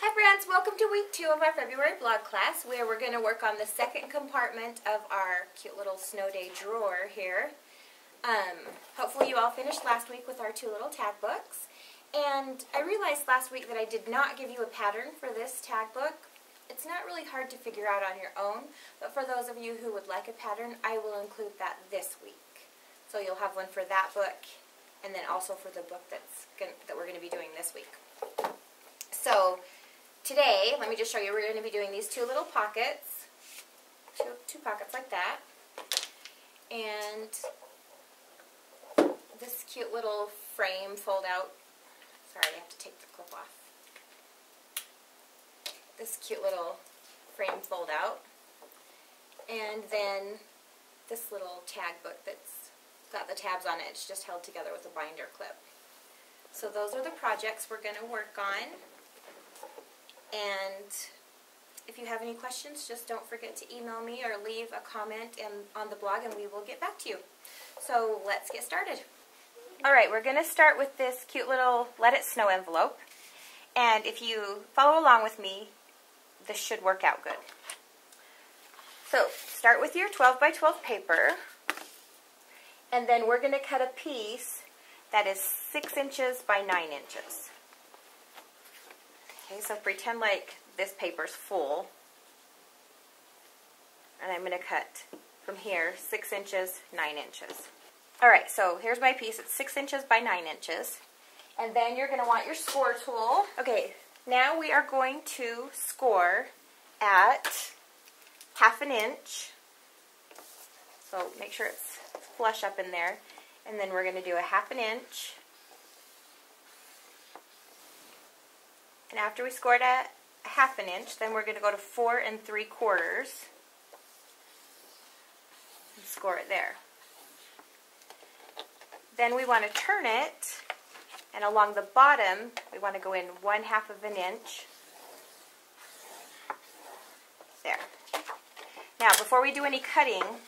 Hi friends, welcome to week 2 of our February blog class where we're going to work on the second compartment of our cute little snow day drawer here. Hopefully you all finished last week with our 2 little tag books. And I realized last week that I did not give you a pattern for this tag book. It's not really hard to figure out on your own, but for those of you who would like a pattern, I will include that this week. So you'll have one for that book and then also for the book that we're going to be doing this week. So today, let me just show you, we're going to be doing these 2 little pockets, two pockets like that, and this cute little frame fold out, sorry I have to take the clip off, this cute little frame fold out, and then this little tag book that's got the tabs on it, it's just held together with a binder clip. So those are the projects we're going to work on. And if you have any questions, just don't forget to email me or leave a comment on the blog and we will get back to you. So let's get started. Alright, we're going to start with this cute little Let It Snow envelope. And if you follow along with me, this should work out good. So start with your 12 by 12 paper. And then we're going to cut a piece that is 6 inches by 9 inches. Okay, so pretend like this paper's full, and I'm going to cut from here 6 inches, 9 inches. Alright, so here's my piece. It's 6 inches by 9 inches. And then you're going to want your score tool. Okay, now we are going to score at 1/2 inch. So make sure it's flush up in there. And then we're going to do 1/2 inch. And after we scored at 1/2 inch, then we're going to go to 4 3/4 and score it there. Then we want to turn it, and along the bottom, we want to go in 1/2 inch. There. Now, before we do any cutting,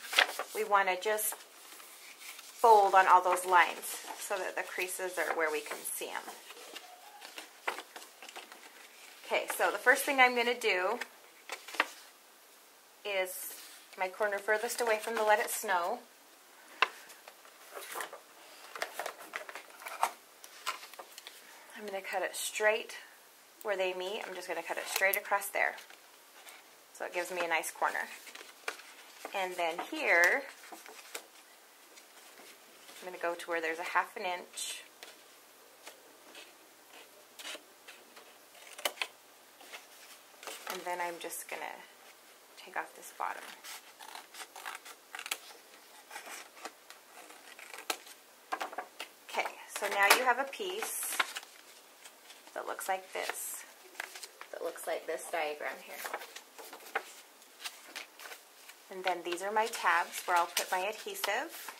we want to just fold on all those lines so that the creases are where we can see them. Okay, so the first thing I'm going to do is my corner furthest away from the Let It Snow. I'm going to cut it straight where they meet. I'm just going to cut it straight across there. So it gives me a nice corner. And then here, I'm going to go to where there's 1/2 inch. And then I'm just going to take off this bottom. Okay, so now you have a piece that looks like this. That looks like this diagram here. And then these are my tabs where I'll put my adhesive.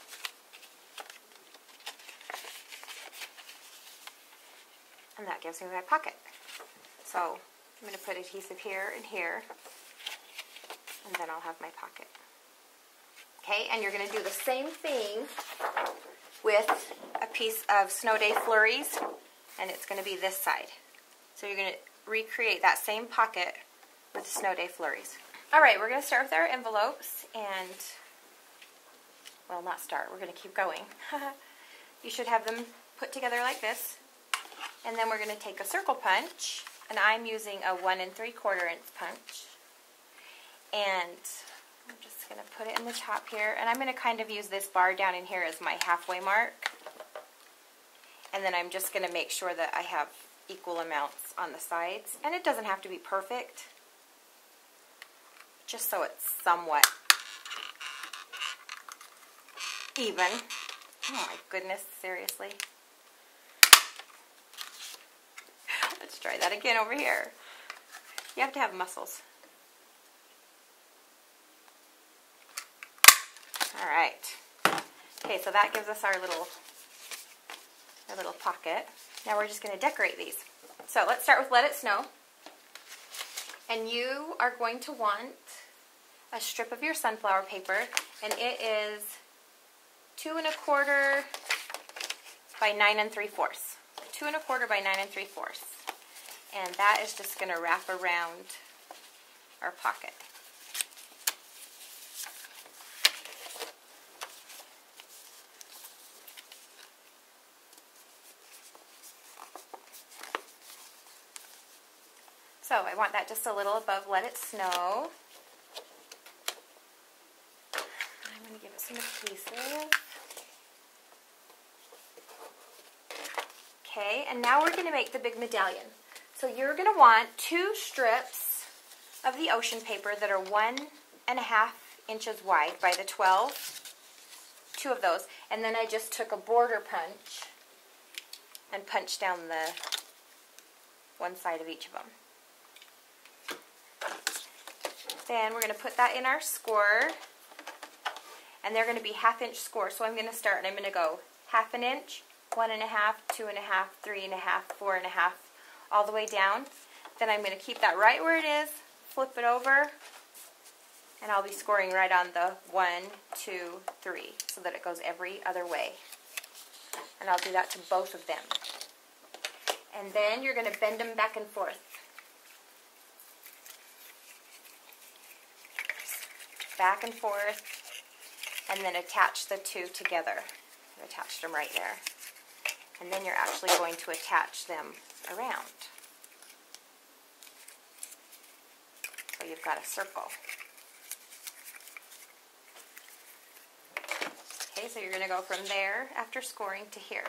And that gives me my pocket. So I'm going to put adhesive here and here, and then I'll have my pocket. Okay, and you're going to do the same thing with a piece of Snow Day Flurries, and it's going to be this side. So you're going to recreate that same pocket with the Snow Day Flurries. Alright, we're going to start with our envelopes, and, well, not start, we're going to keep going. You should have them put together like this, and then we're going to take a circle punch. And I'm using a 1 3/4 inch punch. And I'm just going to put it in the top here. And I'm going to kind of use this bar down in here as my halfway mark. And then I'm just going to make sure that I have equal amounts on the sides. And it doesn't have to be perfect. Just so it's somewhat even. Oh my goodness, seriously. Let's try that again over here. You have to have muscles. Alright. Okay, so that gives us our little pocket. Now we're just going to decorate these. So let's start with Let It Snow. And you are going to want a strip of your sunflower paper, and it is 2 1/4 by 9 3/4. 2 1/4 by 9 3/4. And that is just going to wrap around our pocket. So I want that just a little above Let It Snow. I'm going to give it some adhesive. Okay, and now we're going to make the big medallion. So you're going to want 2 strips of the ocean paper that are 1.5 inches wide by the 12. 2 of those. And then I just took a border punch and punched down the one side of each of them. Then we're going to put that in our score. And they're going to be 1/2 inch score. So I'm going to start and I'm going to go 1/2 inch, 1.5, 2.5, 3.5, 4.5, all the way down. Then I'm going to keep that right where it is, flip it over, and I'll be scoring right on the 1, 2, 3, so that it goes every other way. And I'll do that to both of them. And then you're going to bend them back and forth. Back and forth, and then attach the 2 together. I attached them right there. And then you're actually going to attach them around. So you've got a circle. Okay, so you're going to go from there after scoring to here.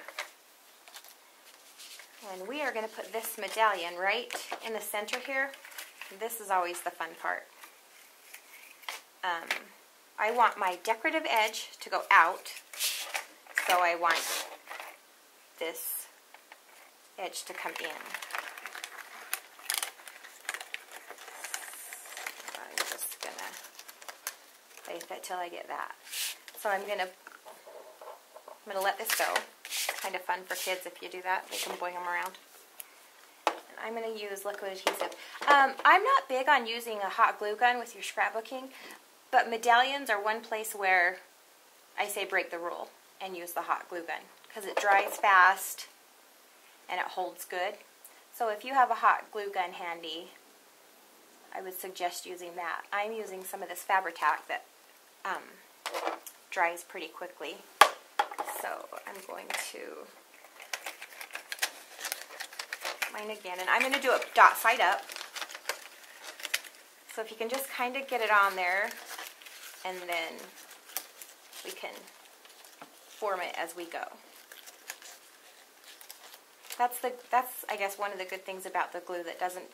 And we are going to put this medallion right in the center here. This is always the fun part. I want my decorative edge to go out, so I want this edge to come in. I'm just going to play with it till I get that. So I'm going to let this go. It's kind of fun for kids if you do that. They can boing them around. And I'm going to use liquid adhesive. I'm not big on using a hot glue gun with your scrapbooking, but medallions are one place where I say break the rule and use the hot glue gun, because it dries fast and it holds good. So if you have a hot glue gun handy, I would suggest using that. I'm using some of this Fabri-Tac that dries pretty quickly. So I'm going to mine again, and I'm going to do it dot side up. So if you can just kind of get it on there, and then we can form it as we go. That's I guess one of the good things about the glue that doesn't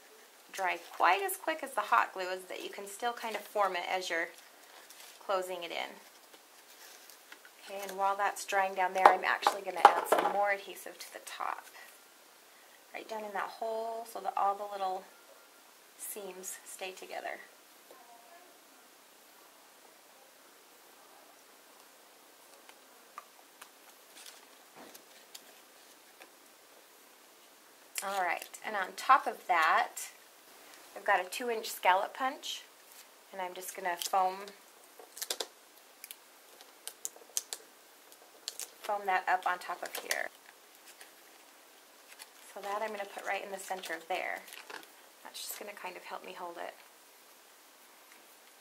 dry quite as quick as the hot glue is that you can still kind of form it as you're closing it in. Okay, and while that's drying down there, I'm actually going to add some more adhesive to the top. Right down in that hole so that all the little seams stay together. Alright, and on top of that, I've got a 2-inch scallop punch, and I'm just going to foam that up on top of here. So that I'm going to put right in the center of there. That's just going to kind of help me hold it.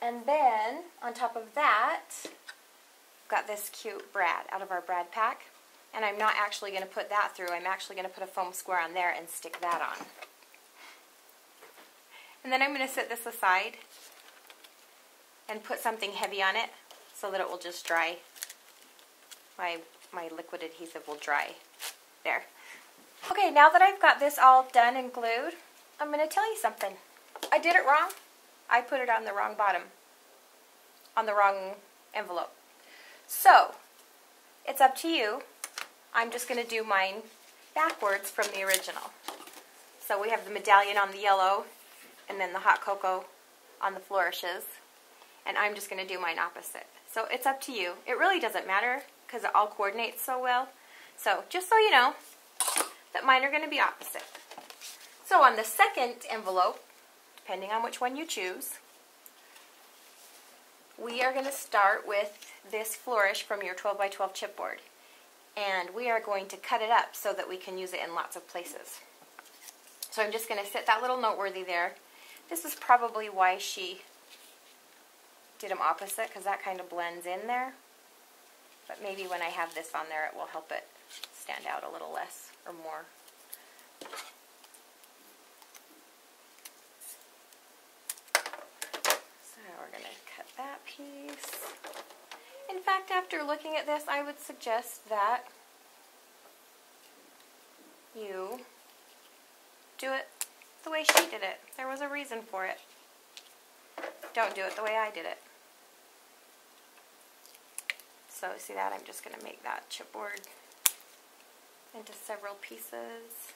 And then, on top of that, I've got this cute brad out of our brad pack. And I'm not actually going to put that through. I'm actually going to put a foam square on there and stick that on. And then I'm going to set this aside and put something heavy on it so that it will just dry. My liquid adhesive will dry there. Okay, now that I've got this all done and glued, I'm going to tell you something. I did it wrong. I put it on the wrong bottom, on the wrong envelope. So, it's up to you. I'm just going to do mine backwards from the original. So we have the medallion on the yellow, and then the hot cocoa on the flourishes, and I'm just going to do mine opposite. So it's up to you. It really doesn't matter because it all coordinates so well. So just so you know that mine are going to be opposite. So on the second envelope, depending on which one you choose, we are going to start with this flourish from your 12 by 12 chipboard. And we are going to cut it up so that we can use it in lots of places. So I'm just going to sit that little noteworthy there. This is probably why she did them opposite, because that kind of blends in there. But maybe when I have this on there, it will help it stand out a little less or more. So we're going to cut that piece. In fact, after looking at this, I would suggest that you do it the way she did it. There was a reason for it. Don't do it the way I did it. So see that? I'm just going to make that chipboard into several pieces.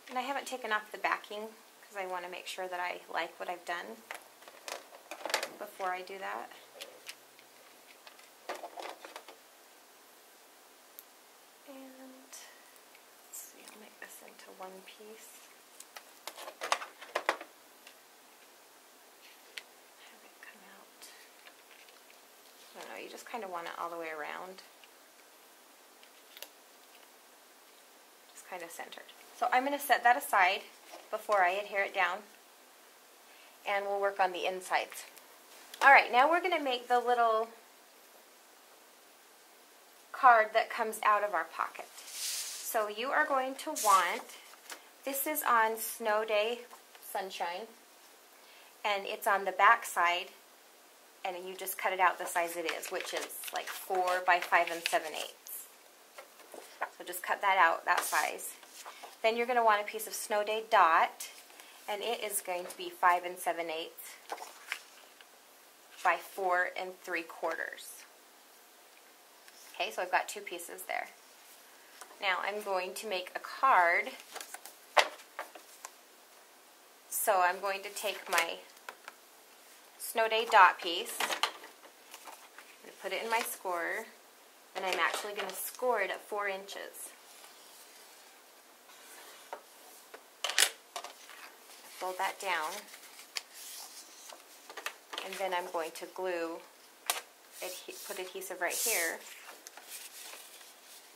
And I haven't taken off the backing because I want to make sure that I like what I've done before I do that. And let's see, I'll make this into one piece. Have it come out. I don't know, you just kind of want it all the way around. Just kind of centered. So I'm going to set that aside before I adhere it down, and we'll work on the insides. Alright, now we're going to make the little card that comes out of our pocket. So you are going to want, this is on Snow Day Sunshine, and it's on the back side, and you just cut it out the size it is, which is like 4 by 5 7/8. So just cut that out, that size. Then you're going to want a piece of Snow Day Dot, and it is going to be 5 7/8 by 4 3/4. Okay, so I've got 2 pieces there. Now I'm going to make a card. So I'm going to take my Snow Day Dot piece, I'm going to put it in my scorer, and I'm actually going to score it at 4 inches. Fold that down, and then I'm going to glue, put adhesive right here,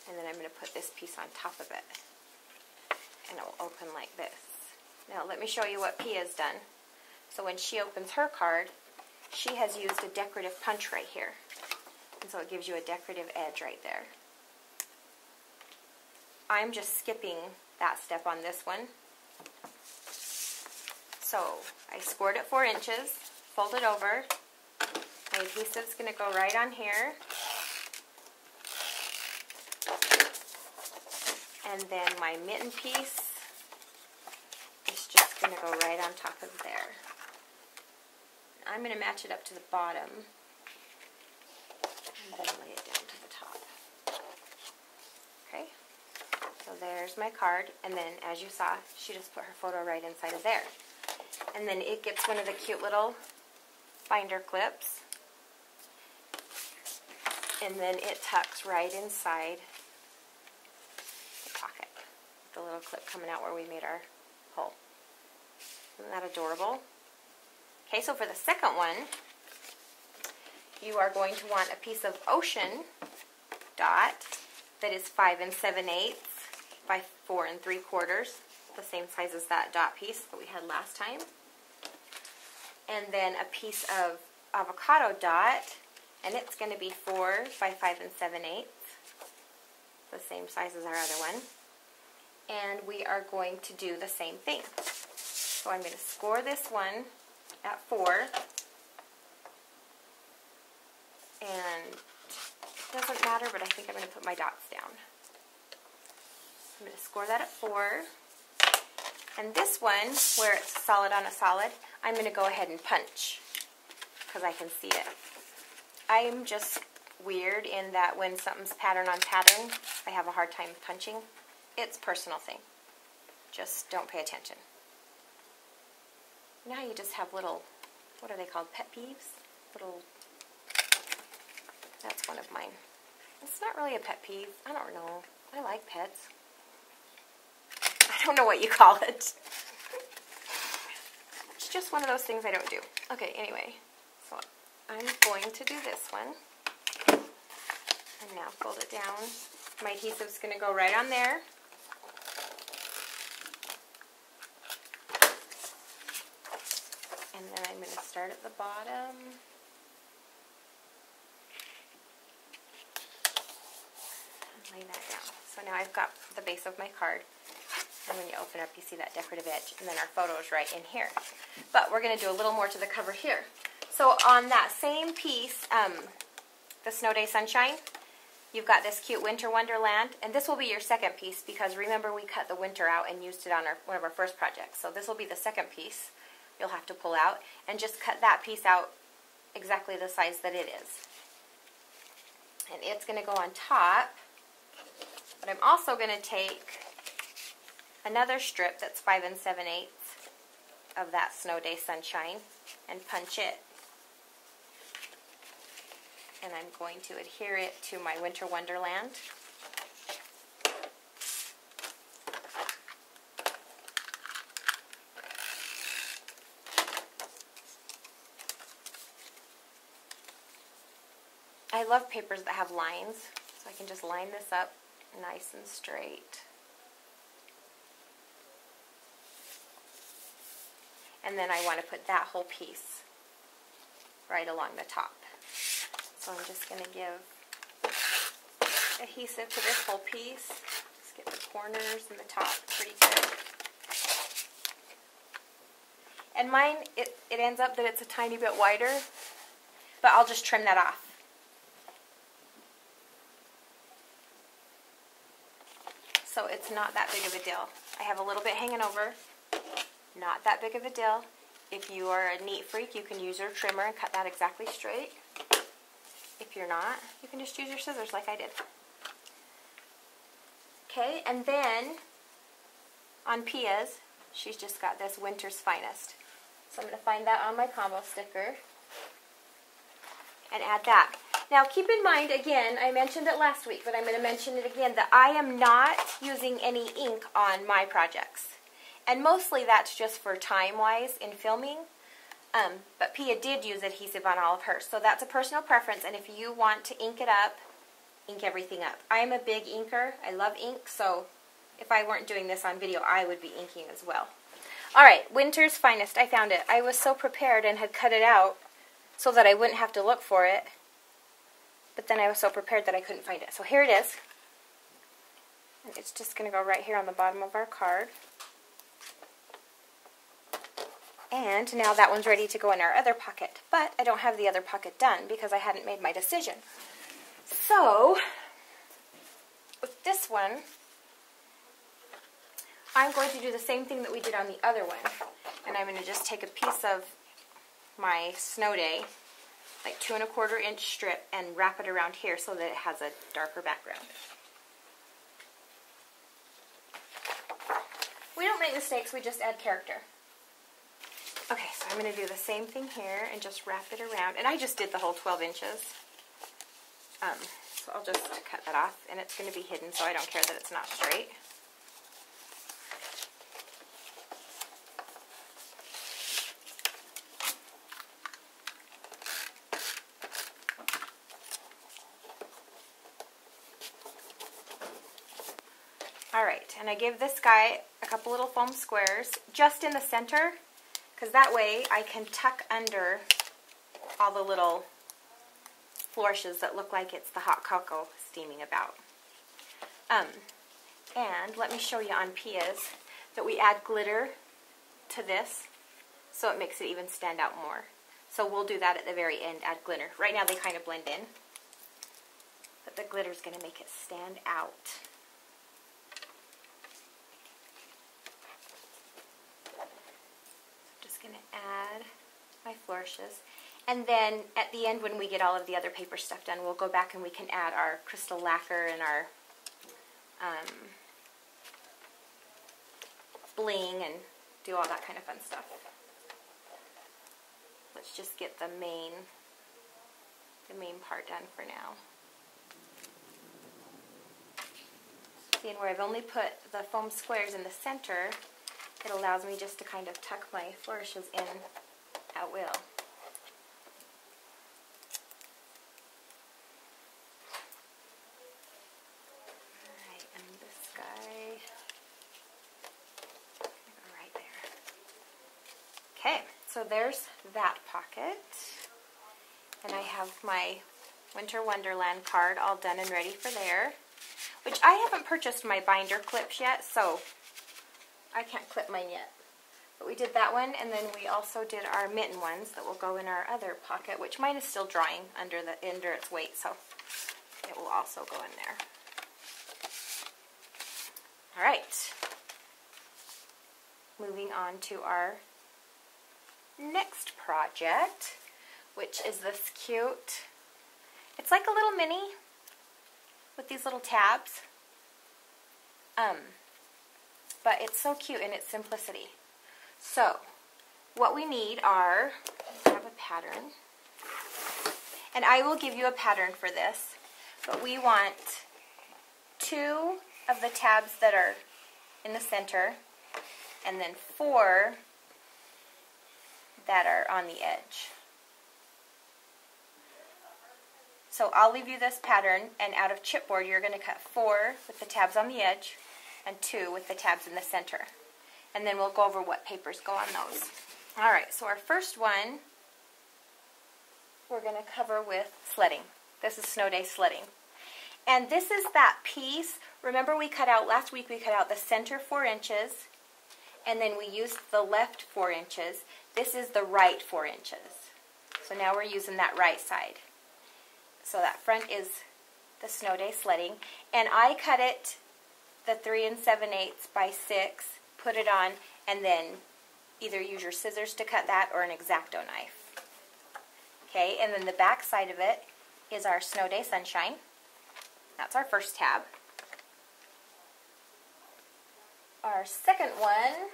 and then I'm going to put this piece on top of it, and it will open like this. Now let me show you what Pia's done. So when she opens her card, she has used a decorative punch right here, and so it gives you a decorative edge right there. I'm just skipping that step on this one. So I scored at 4 inches, fold it over, my adhesive's going to go right on here, and then my mitten piece is just going to go right on top of there. I'm going to match it up to the bottom, and then lay it down to the top. Okay, so there's my card, and then as you saw, she just put her photo right inside of there. And then it gets one of the cute little binder clips, and then it tucks right inside the pocket. The little clip coming out where we made our hole. Isn't that adorable? Okay, so for the second one, you are going to want a piece of Ocean Dot that is 5 7/8 by 4 3/4, the same size as that dot piece that we had last time. And then a piece of Avocado Dot, and it's going to be 4 by 5 7/8, the same size as our other one. And we are going to do the same thing. So I'm going to score this one at 4, and it doesn't matter, but I think I'm going to put my dots down. I'm going to score that at 4, and this one, where it's solid on a solid, I'm going to go ahead and punch, because I can see it. I'm just weird in that when something's pattern on pattern, I have a hard time punching. It's a personal thing. Just don't pay attention. You know how you just have little, what are they called, pet peeves? Little, that's one of mine. It's not really a pet peeve. I don't know. I like pets. I don't know what you call it. It's just one of those things I don't do. Okay, anyway. So I'm going to do this one. And now fold it down. My adhesive's going to go right on there. And then I'm going to start at the bottom. And lay that down. So now I've got the base of my card. And when you open up, you see that decorative edge. And then our photo is right in here. But we're going to do a little more to the cover here. So on that same piece, the Snow Day Sunshine, you've got this cute Winter Wonderland. And this will be your second piece because remember we cut the winter out and used it on one of our first projects. So this will be the second piece you'll have to pull out. And just cut that piece out exactly the size that it is. And it's going to go on top. But I'm also going to take another strip that's 5 7/8 of that Snow Day Sunshine and punch it. And I'm going to adhere it to my Winter Wonderland. I love papers that have lines, so I can just line this up nice and straight. And then I want to put that whole piece right along the top. So I'm just going to give adhesive to this whole piece. Just get the corners and the top pretty good. And mine, it ends up that it's a tiny bit wider, but I'll just trim that off. So it's not that big of a deal. I have a little bit hanging over. Not that big of a deal. If you are a neat freak, you can use your trimmer and cut that exactly straight. If you're not, you can just use your scissors like I did. Okay, and then on Pia's, she's just got this Winter's Finest. So I'm going to find that on my combo sticker and add that. Now keep in mind, again, I mentioned it last week, but I'm going to mention it again, that I am not using any ink on my projects. And mostly that's just for time-wise in filming. But Pia did use adhesive on all of hers. So that's a personal preference. And if you want to ink it up, ink everything up. I'm a big inker. I love ink. So if I weren't doing this on video, I would be inking as well. Alright, Winter's Finest. I found it. I was so prepared and had cut it out so that I wouldn't have to look for it. But then I was so prepared that I couldn't find it. So here it is. And it's just going to go right here on the bottom of our card. And now that one's ready to go in our other pocket. But I don't have the other pocket done because I hadn't made my decision. So, with this one, I'm going to do the same thing that we did on the other one. And I'm going to just take a piece of my Snow Day, like 2 1/4 inch strip, and wrap it around here so that it has a darker background. We don't make mistakes, we just add character. Okay, so I'm going to do the same thing here and just wrap it around. And I just did the whole 12 inches. So I'll just cut that off. And it's going to be hidden, so I don't care that it's not straight. Alright, and I give this guy a couple little foam squares just in the center, because that way I can tuck under all the little flourishes that look like it's the hot cocoa steaming about. And let me show you on Pia's that we add glitter to this so it makes it even stand out more. So we'll do that at the very end, add glitter. Right now they kind of blend in, but the glitter is going to make it stand out. Going to add my flourishes, and then at the end when we get all of the other paper stuff done, we'll go back and we can add our crystal lacquer and our bling and do all that kind of fun stuff. Let's just get the main part done for now. See, and where I've only put the foam squares in the center, it allows me just to kind of tuck my flourishes in at will. Alright, and this guy, right there. Okay, so there's that pocket. And I have my Winter Wonderland card all done and ready for there. Which I haven't purchased my binder clips yet, so I can't clip mine yet. But we did that one, and then we also did our mitten ones that will go in our other pocket, which mine is still drying under its weight, so it will also go in there. Alright. Moving on to our next project, which is this cute, it's like a little mini with these little tabs, but it's so cute in its simplicity. So what we need are, I have a pattern, and I will give you a pattern for this, but we want 2 of the tabs that are in the center, and then 4 that are on the edge. So I'll leave you this pattern, and out of chipboard you're going to cut 4 with the tabs on the edge and 2 with the tabs in the center. And then we'll go over what papers go on those. Alright, so our first one we're going to cover with sledding. This is Snow Day Sledding. And this is that piece, remember we cut out, last week we cut out the center 4 inches, and then we used the left 4 inches. This is the right 4 inches. So now we're using that right side. So that front is the Snow Day Sledding. And I cut it the 3 7/8 by 6, put it on, and then either use your scissors to cut that or an X-Acto knife. Okay, and then the back side of it is our Snow Day Sunshine. That's our first tab. Our second one,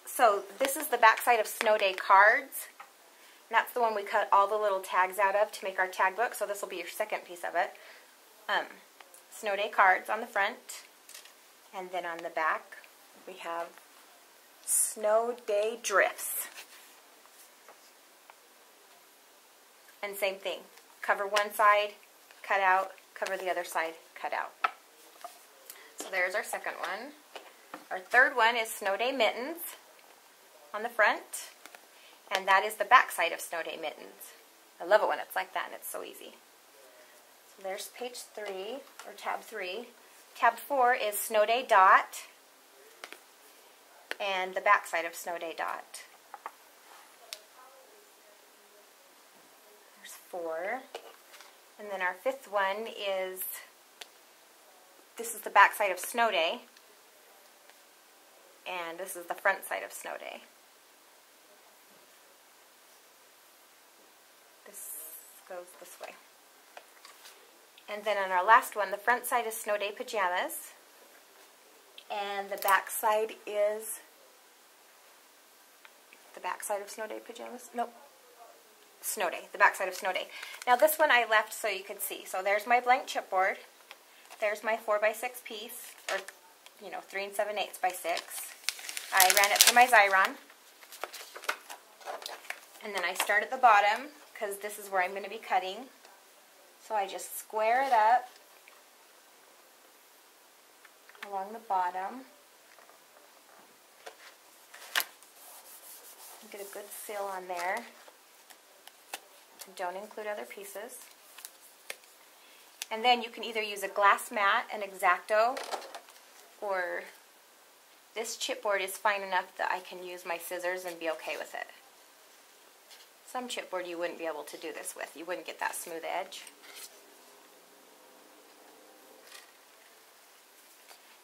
so this is the back side of Snow Day Cards. And that's the one we cut all the little tags out of to make our tag book, so this will be your second piece of it. Snow Day Cards on the front, and then on the back we have Snow Day Drifts. And same thing, cover one side, cut out, cover the other side, cut out. So there's our second one. Our third one is Snow Day Mittens on the front, and that is the back side of Snow Day Mittens. I love it when it's like that and it's so easy. So there's page 3, or tab 3. Tab 4 is Snow Day Dot, and the back side of Snow Day Dot. There's 4. And then our fifth one is, this is the back side of Snow Day, and this is the front side of Snow Day. This goes this way. And then on our last one, the front side is Snow Day Pajamas, and the back side is the back side of Snow Day Pajamas? Nope. Snow Day, the back side of Snow Day. Now this one I left so you could see. So there's my blank chipboard. There's my 4x6 piece, or 3 7/8 by 6. I ran it through my Xyron. And then I start at the bottom, because this is where I'm going to be cutting. So I just square it up along the bottom. Get a good seal on there. Don't include other pieces. And then you can either use a glass mat, an X-Acto, or this chipboard is fine enough that I can use my scissors and be okay with it. Some chipboard you wouldn't be able to do this with. You wouldn't get that smooth edge.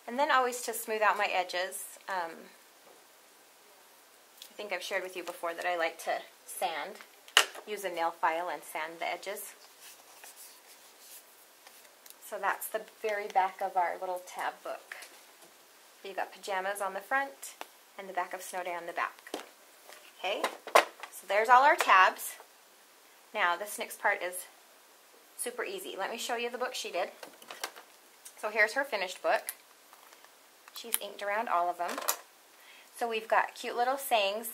And then always to smooth out my edges, I think I've shared with you before that I like to sand. Use a nail file and sand the edges. So that's the very back of our little tab book. You got pajamas on the front and the back of Snow Day on the back. Okay, so there's all our tabs. Now this next part is super easy. Let me show you the book she did. So here's her finished book. She's inked around all of them. So we've got cute little sayings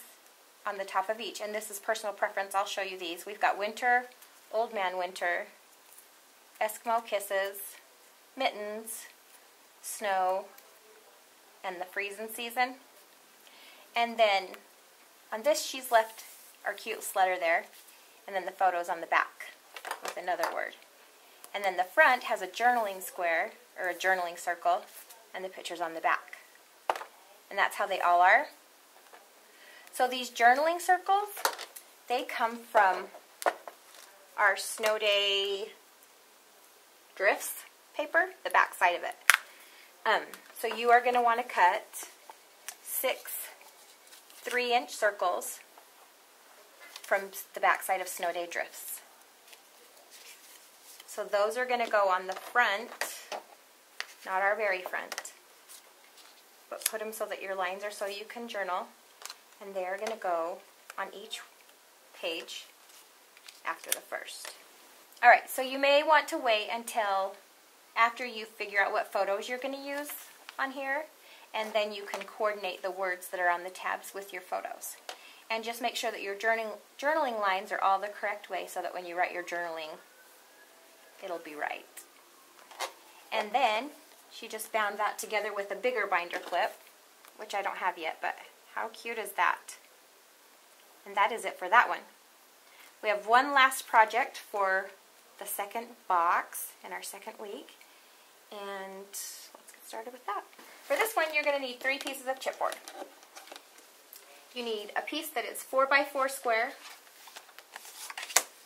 on the top of each, and this is personal preference. I'll show you these. We've got Winter, Old Man Winter, Eskimo Kisses, Mittens, Snow, and the Freezing Season. And then On this, she's left our cute letter there, and then the photos on the back with another word. And then the front has a journaling square, or a journaling circle, and the pictures on the back. And that's how they all are. So these journaling circles, they come from our Snow Day Drifts paper, the back side of it. So you are going to want to cut 6 3-inch circles from the back side of Snow Day Drifts. So those are going to go on the front, not our very front, but put them so that your lines are so you can journal, and they're going to go on each page after the first. Alright, so you may want to wait until after you figure out what photos you're going to use on here, and then you can coordinate the words that are on the tabs with your photos. And just make sure that your journaling lines are all the correct way so that when you write your journaling, it'll be right. And then she just bound that together with a bigger binder clip, which I don't have yet, but how cute is that? And that is it for that one. We have one last project for the second box in our second week, and let's get started with that. For this one, you're going to need 3 pieces of chipboard. You need a piece that is 4x4 square,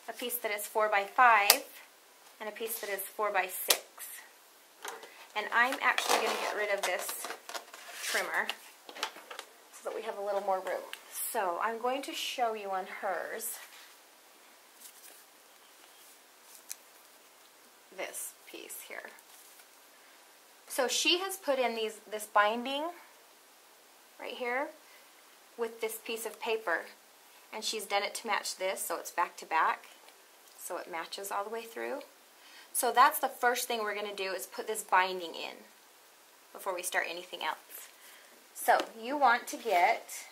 a piece that is 4x5, and a piece that is 4x6. And I'm actually going to get rid of this trimmer so that we have a little more room. So I'm going to show you on hers this piece here. So she has put in this binding right here with this piece of paper, and she's done it to match this, so it's back to back, so it matches all the way through. So that's the first thing we're going to do, is put this binding in before we start anything else. So you want to get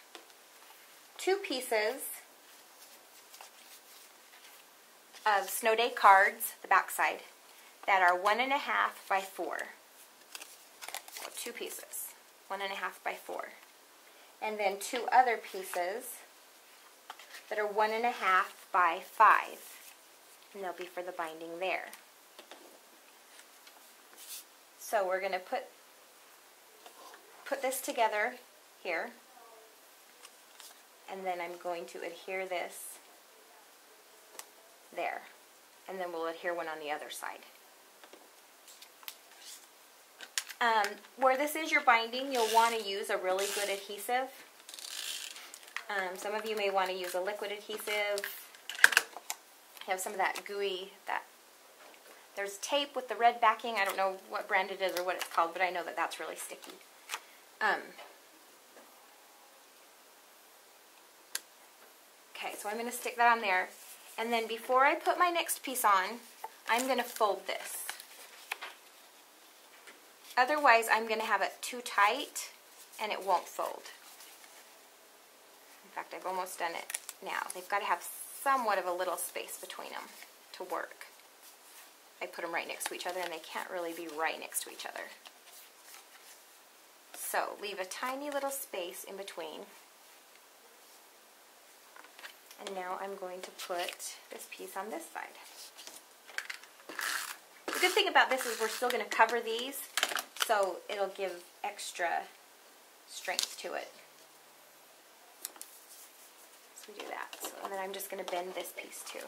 2 pieces of Snow Day cards, the back side, that are 1.5 by 4. So 2 pieces, 1.5 by 4. And then 2 other pieces that are 1.5 by 5. And they'll be for the binding there. So we're going to put this together here. And then I'm going to adhere this there. And then we'll adhere one on the other side. Where this is your binding, you'll want to use a really good adhesive. Some of you may want to use a liquid adhesive. Have some of that gooey, there's tape with the red backing. I don't know what brand it is or what it's called, but I know that that's really sticky. Okay, so I'm going to stick that on there. And then before I put my next piece on, I'm going to fold this. Otherwise, I'm going to have it too tight and it won't fold. In fact, I've almost done it now. They've got to have somewhat of a little space between them to work. I put them right next to each other and they can't really be right next to each other. So leave a tiny little space in between. And now I'm going to put this piece on this side. The good thing about this is we're still going to cover these, so it'll give extra strength to it. So we do that. So, and then I'm just going to bend this piece too.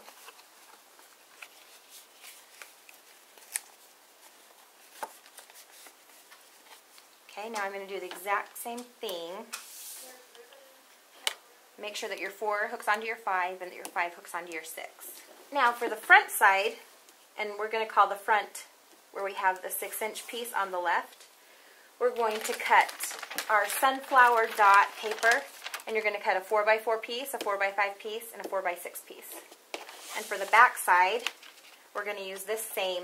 Okay, now I'm going to do the exact same thing. Make sure that your 4 hooks onto your 5 and that your 5 hooks onto your 6. Now for the front side, and we're going to call the front where we have the 6-inch piece on the left, we're going to cut our sunflower dot paper, and you're going to cut a 4x4 piece, a 4x5 piece, and a 4x6 piece. And for the back side, we're going to use this same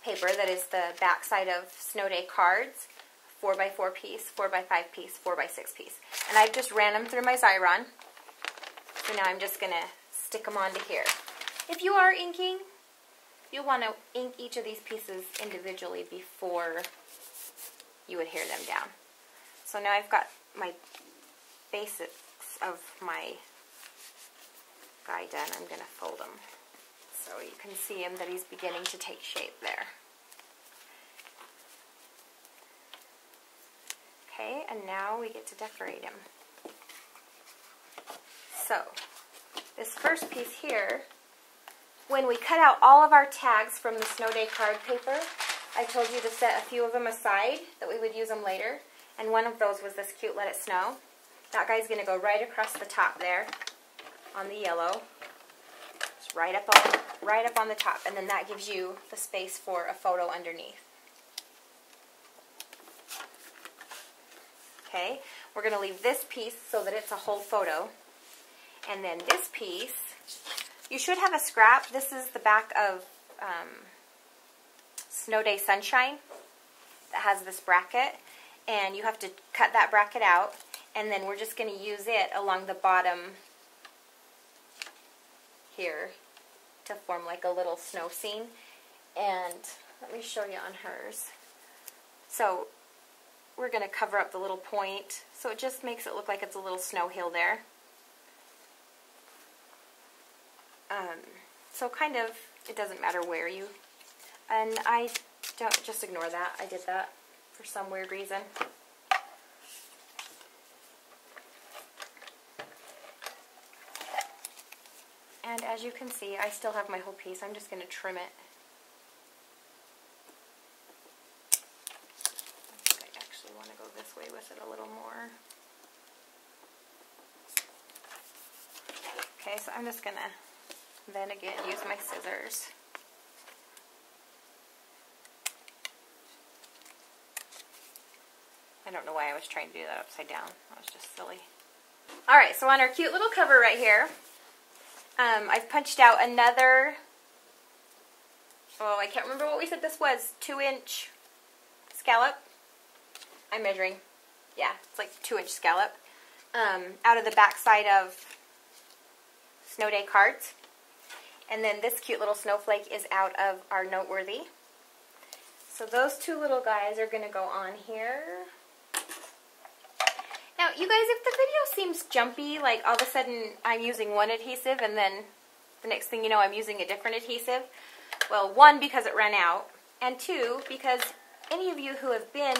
paper that is the back side of Snow Day cards, 4x4 piece, 4x5 piece, 4x6 piece. And I've just ran them through my Xyron. So now I'm just going to stick them onto here. If you are inking, you'll want to ink each of these pieces individually before you adhere them down. So now I've got my basics of my guy done, I'm going to fold him so you can see him that he's beginning to take shape there. Okay, and now we get to decorate him. So, this first piece here, when we cut out all of our tags from the Snow Day card paper, I told you to set a few of them aside, that we would use them later. And one of those was this cute Let It Snow. That guy's going to go right across the top there on the yellow. Just right up on the top. And then that gives you the space for a photo underneath. Okay, we're going to leave this piece so that it's a whole photo. And then this piece, you should have a scrap. This is the back of Snow Day Sunshine that has this bracket. And you have to cut that bracket out. And then we're just going to use it along the bottom here to form like a little snow scene. And let me show you on hers. So we're going to cover up the little point, so it just makes it look like it's a little snow hill there. So kind of, it doesn't matter where you, and I don't, just ignore that. I did that for some weird reason. And as you can see, I still have my whole piece. I'm just going to trim it. I actually want to go this way with it a little more. Okay, so I'm just going to then again use my scissors. I don't know why I was trying to do that upside down. That was just silly. Alright, so on our cute little cover right here, I've punched out another, I can't remember what we said this was, 2-inch scallop. I'm measuring. Yeah, it's like 2-inch scallop. Out of the back side of Snow Day cards. And then this cute little snowflake is out of our Noteworthy. So those two little guys are going to go on here. Now, you guys, if the video seems jumpy, like all of a sudden I'm using one adhesive and then the next thing you know I'm using a different adhesive, well, one, because it ran out, and two, because any of you who have been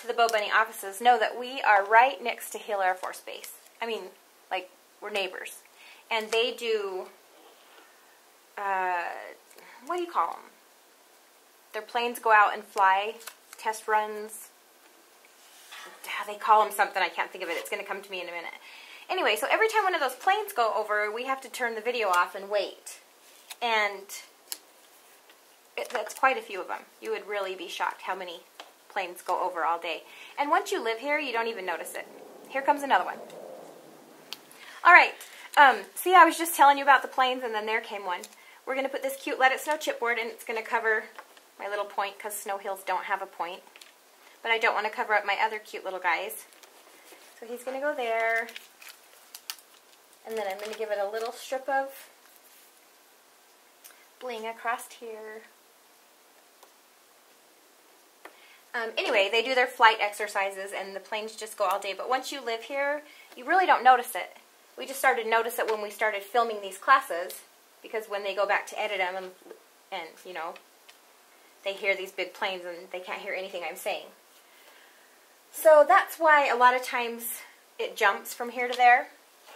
to the Bo Bunny offices know that we are right next to Hill Air Force Base. I mean, like, we're neighbors. And they do, what do you call them? Their planes go out and fly, test runs. They call them something, I can't think of it. It's going to come to me in a minute. Anyway, so every time one of those planes go over, we have to turn the video off and wait. And that's quite a few of them. You would really be shocked how many planes go over all day. And once you live here, you don't even notice it. Here comes another one. Alright, see, I was just telling you about the planes, and then there came one. We're going to put this cute Let It Snow chipboard, and it's going to cover my little point, because snow hills don't have a point. But I don't want to cover up my other cute little guys. So he's going to go there. And then I'm going to give it a little strip of bling across here. Anyway, they do their flight exercises and the planes just go all day. But once you live here, you really don't notice it. We just started to notice it when we started filming these classes. Because when they go back to edit them and you know, they hear these big planes and they can't hear anything I'm saying. So that's why a lot of times it jumps from here to there.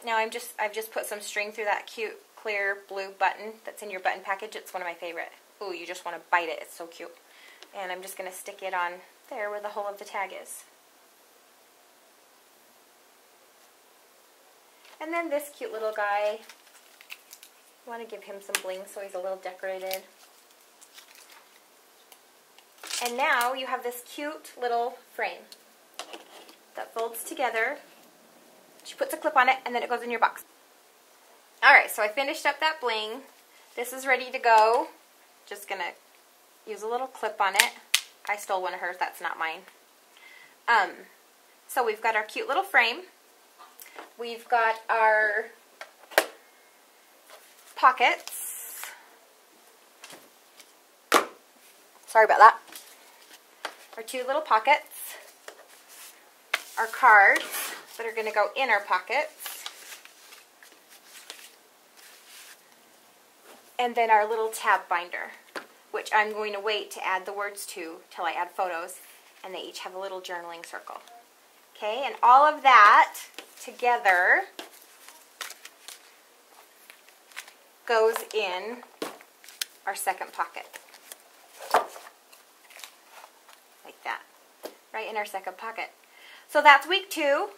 Now I've just put some string through that cute clear blue button that's in your button package. It's one of my favorite. Ooh, you just want to bite it. It's so cute. And I'm just going to stick it on there where the hole of the tag is. And then this cute little guy, I want to give him some bling so he's a little decorated. And now you have this cute little frame that folds together. She puts a clip on it and then it goes in your box. Alright, so I finished up that bling. This is ready to go. Just going to use a little clip on it. I stole one of hers, that's not mine. So we've got our cute little frame. We've got our pockets. Sorry about that. Our two little pockets. Our cards. that are going to go in our pockets. And then our little tab binder, which I'm going to wait to add the words to till I add photos, and they each have a little journaling circle. Okay, and all of that together goes in our second pocket. Like that. Right in our second pocket. So that's week 2.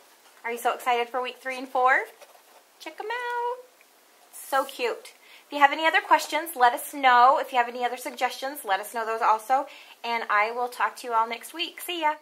Are you so excited for week 3 and 4? Check them out. So cute. If you have any other questions, let us know. If you have any other suggestions, let us know those also. And I will talk to you all next week. See ya.